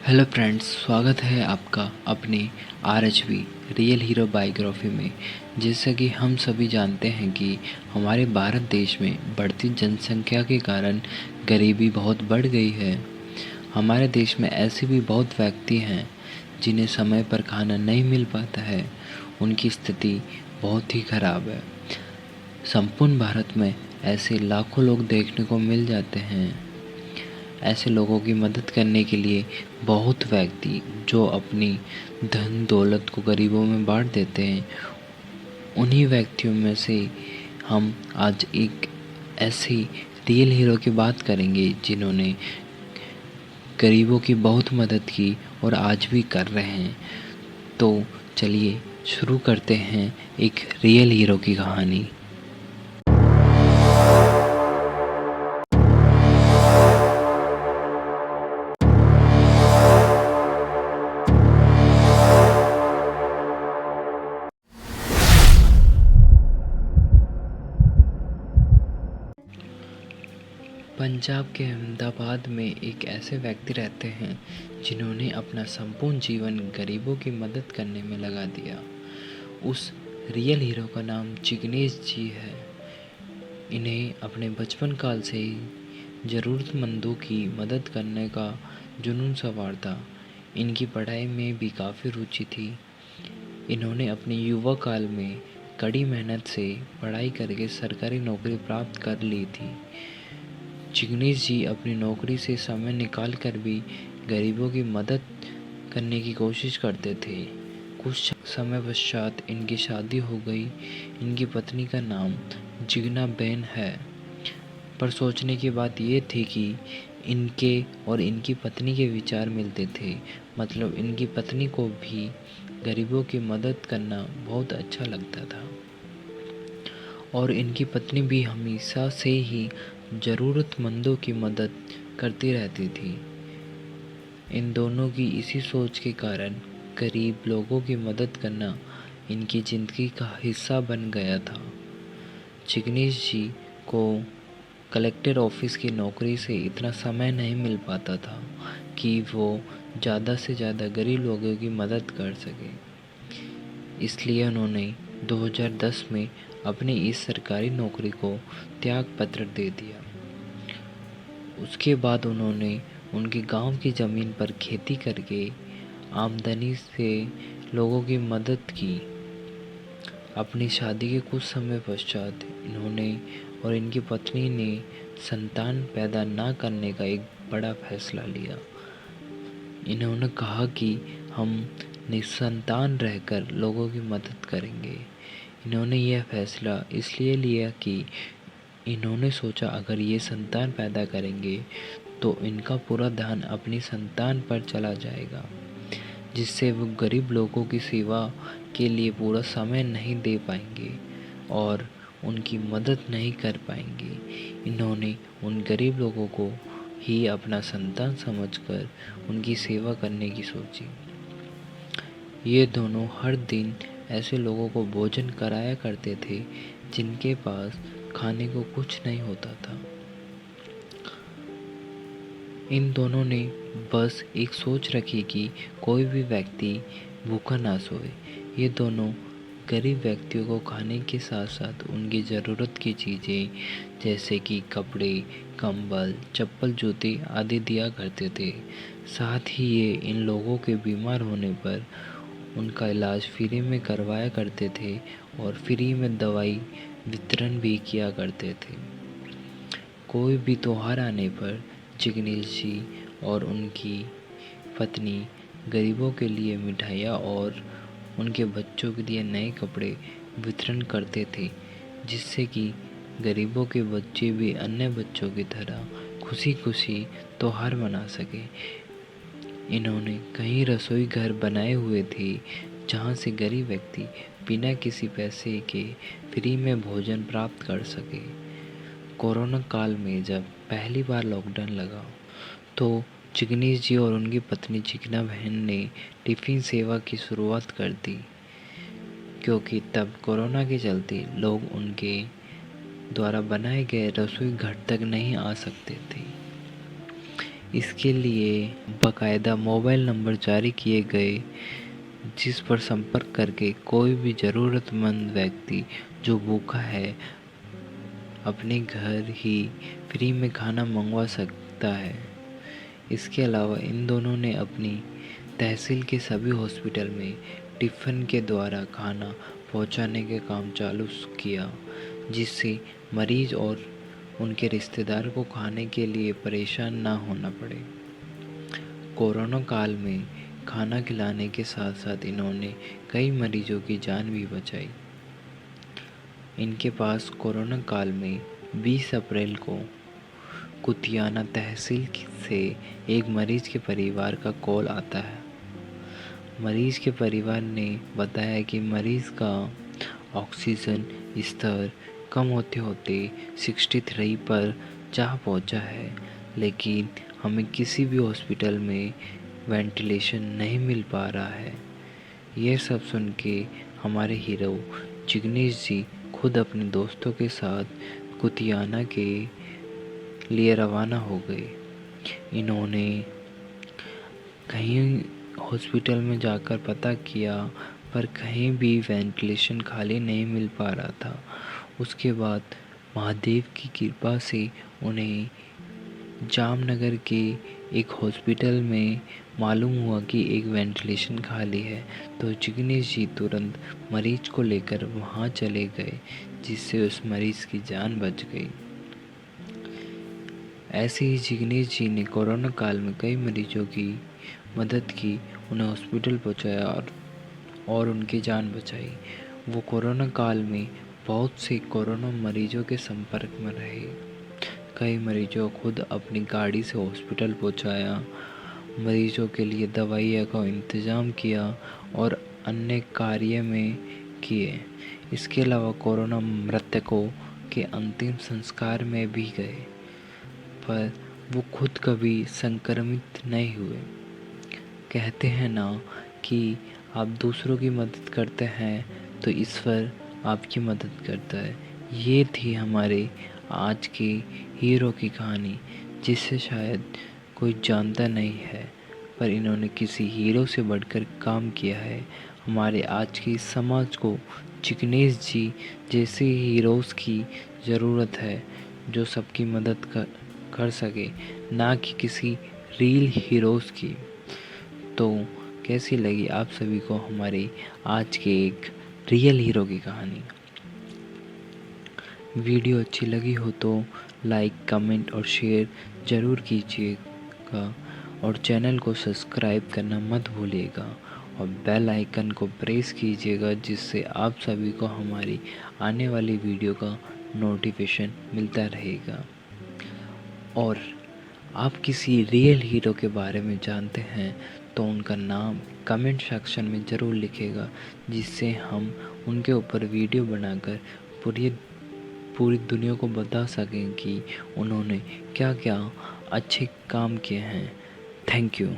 Hello friends, स्वागत है आपका अपनी RHB रियल हीरो बायोग्राफी में। जैसा कि हम सभी जानते हैं कि हमारे भारत देश में बढ़ती जनसंख्या के कारण गरीबी बहुत बढ़ गई है। हमारे देश में ऐसे भी बहुत व्यक्ति हैं जिन्हें समय पर खाना नहीं मिल पाता है। उनकी स्थिति बहुत ही खराब है। संपूर्ण भारत में ऐसे लाखों लोग देखने को मिल जाते हैं। ऐसे लोगों की मदद करने के लिए बहुत व्यक्ति जो अपनी धन दौलत को गरीबों में बांट देते हैं, उन्हीं व्यक्तियों में से हम आज एक ऐसी रियल हीरो की बात करेंगे जिन्होंने गरीबों की बहुत मदद की और आज भी कर रहे हैं। तो चलिए शुरू करते हैं एक रियल हीरो की कहानी। पंजाब के अहमदाबाद में एक ऐसे व्यक्ति रहते हैं जिन्होंने अपना संपूर्ण जीवन गरीबों की मदद करने में लगा दिया। उस रियल हीरो का नाम जिग्नेश जी है। इन्हें अपने बचपन काल से ही ज़रूरतमंदों की मदद करने का जुनून सवार था। इनकी पढ़ाई में भी काफ़ी रुचि थी। इन्होंने अपने युवा काल में कड़ी मेहनत से पढ़ाई करके सरकारी नौकरी प्राप्त कर ली थी। जिग्नेश जी अपनी नौकरी से समय निकाल कर भी गरीबों की मदद करने की कोशिश करते थे। कुछ समय पश्चात इनकी शादी हो गई। इनकी पत्नी का नाम जिग्ना बेन है। पर सोचने की बात ये थी कि इनके और इनकी पत्नी के विचार मिलते थे। मतलब इनकी पत्नी को भी गरीबों की मदद करना बहुत अच्छा लगता था और इनकी पत्नी भी हमेशा से ही ज़रूरतमंदों की मदद करती रहती थी। इन दोनों की इसी सोच के कारण गरीब लोगों की मदद करना इनकी ज़िंदगी का हिस्सा बन गया था। जिग्नेश जी को कलेक्टर ऑफिस की नौकरी से इतना समय नहीं मिल पाता था कि वो ज़्यादा से ज़्यादा गरीब लोगों की मदद कर सके। इसलिए उन्होंने 2010 में अपनी इस सरकारी नौकरी को त्याग पत्र दे दिया। उसके बाद उन्होंने उनके गांव की ज़मीन पर खेती करके आमदनी से लोगों की मदद की। अपनी शादी के कुछ समय पश्चात इन्होंने और इनकी पत्नी ने संतान पैदा ना करने का एक बड़ा फैसला लिया। इन्होंने कहा कि हम निसंतान रहकर लोगों की मदद करेंगे। इन्होंने यह फैसला इसलिए लिया कि इन्होंने सोचा अगर ये संतान पैदा करेंगे तो इनका पूरा ध्यान अपनी संतान पर चला जाएगा, जिससे वो गरीब लोगों की सेवा के लिए पूरा समय नहीं दे पाएंगे और उनकी मदद नहीं कर पाएंगे। इन्होंने उन गरीब लोगों को ही अपना संतान समझकर उनकी सेवा करने की सोची। ये दोनों हर दिन ऐसे लोगों को भोजन कराया करते थे जिनके पास खाने को कुछ नहीं होता था। इन दोनों ने बस एक सोच रखी कि कोई भी व्यक्ति भूखा ना सोए। ये दोनों गरीब व्यक्तियों को खाने के साथ साथ उनकी ज़रूरत की चीज़ें जैसे कि कपड़े, कंबल, चप्पल, जूते आदि दिया करते थे। साथ ही ये इन लोगों के बीमार होने पर उनका इलाज फ्री में करवाया करते थे और फ्री में दवाई वितरण भी किया करते थे। कोई भी त्योहार आने पर जिग्नेश जी और उनकी पत्नी गरीबों के लिए मिठाइयाँ और उनके बच्चों के लिए नए कपड़े वितरण करते थे, जिससे कि गरीबों के बच्चे भी अन्य बच्चों की तरह खुशी खुशी त्योहार मना सके। इन्होंने कई रसोई घर बनाए हुए थे जहाँ से गरीब व्यक्ति बिना किसी पैसे के फ्री में भोजन प्राप्त कर सके। कोरोना काल में जब पहली बार लॉकडाउन लगा तो जिग्नेश जी और उनकी पत्नी जिग्ना बहन ने टिफ़िन सेवा की शुरुआत कर दी, क्योंकि तब कोरोना के चलते लोग उनके द्वारा बनाए गए रसोई घर तक नहीं आ सकते थे। इसके लिए बाकायदा मोबाइल नंबर जारी किए गए, जिस पर संपर्क करके कोई भी ज़रूरतमंद व्यक्ति जो भूखा है अपने घर ही फ्री में खाना मंगवा सकता है। इसके अलावा इन दोनों ने अपनी तहसील के सभी हॉस्पिटल में टिफ़िन के द्वारा खाना पहुंचाने के काम चालू किया, जिससे मरीज और उनके रिश्तेदार को खाने के लिए परेशान ना होना पड़े। कोरोना काल में खाना खिलाने के साथ साथ इन्होंने कई मरीजों की जान भी बचाई। इनके पास कोरोना काल में 20 अप्रैल को कुतियाना तहसील से एक मरीज के परिवार का कॉल आता है। मरीज के परिवार ने बताया कि मरीज का ऑक्सीजन स्तर कम होते होते 63 पर जा पहुंचा है, लेकिन हमें किसी भी हॉस्पिटल में वेंटिलेशन नहीं मिल पा रहा है। यह सब सुन के हमारे हीरो जिग्नेश जी खुद अपने दोस्तों के साथ कुतियाना के लिए रवाना हो गए। इन्होंने कहीं हॉस्पिटल में जाकर पता किया, पर कहीं भी वेंटिलेशन खाली नहीं मिल पा रहा था। उसके बाद महादेव की कृपा से उन्हें जामनगर के एक हॉस्पिटल में मालूम हुआ कि एक वेंटिलेशन खाली है, तो जिग्नेश जी तुरंत मरीज को लेकर वहां चले गए, जिससे उस मरीज की जान बच गई। ऐसे ही जिग्नेश जी ने कोरोना काल में कई मरीजों की मदद की, उन्हें हॉस्पिटल पहुंचाया और उनकी जान बचाई। वो कोरोना काल में बहुत से कोरोना मरीजों के संपर्क में रहे। कई मरीजों को खुद अपनी गाड़ी से हॉस्पिटल पहुंचाया, मरीजों के लिए दवाइयों का इंतज़ाम किया और अन्य कार्य में किए। इसके अलावा कोरोना मृतकों के अंतिम संस्कार में भी गए, पर वो खुद कभी संक्रमित नहीं हुए। कहते हैं ना कि आप दूसरों की मदद करते हैं तो ईश्वर आपकी मदद करता है। ये थी हमारे आज के हीरो की कहानी, जिसे शायद कोई जानता नहीं है, पर इन्होंने किसी हीरो से बढ़कर काम किया है। हमारे आज के समाज को जिग्नेश जी जैसे हीरोज़ की ज़रूरत है, जो सबकी मदद कर सके, ना कि किसी रियल हीरोज़ की। तो कैसी लगी आप सभी को हमारी आज के एक रियल हीरो की कहानी? वीडियो अच्छी लगी हो तो लाइक, कमेंट और शेयर ज़रूर कीजिएगा और चैनल को सब्सक्राइब करना मत भूलिएगा और बेल आइकन को प्रेस कीजिएगा, जिससे आप सभी को हमारी आने वाली वीडियो का नोटिफिकेशन मिलता रहेगा। और आप किसी रियल हीरो के बारे में जानते हैं तो उनका नाम कमेंट सेक्शन में ज़रूर लिखिएगा, जिससे हम उनके ऊपर वीडियो बनाकर पूरी दुनिया को बता सकें कि उन्होंने क्या क्या अच्छे काम किए हैं। Thank you.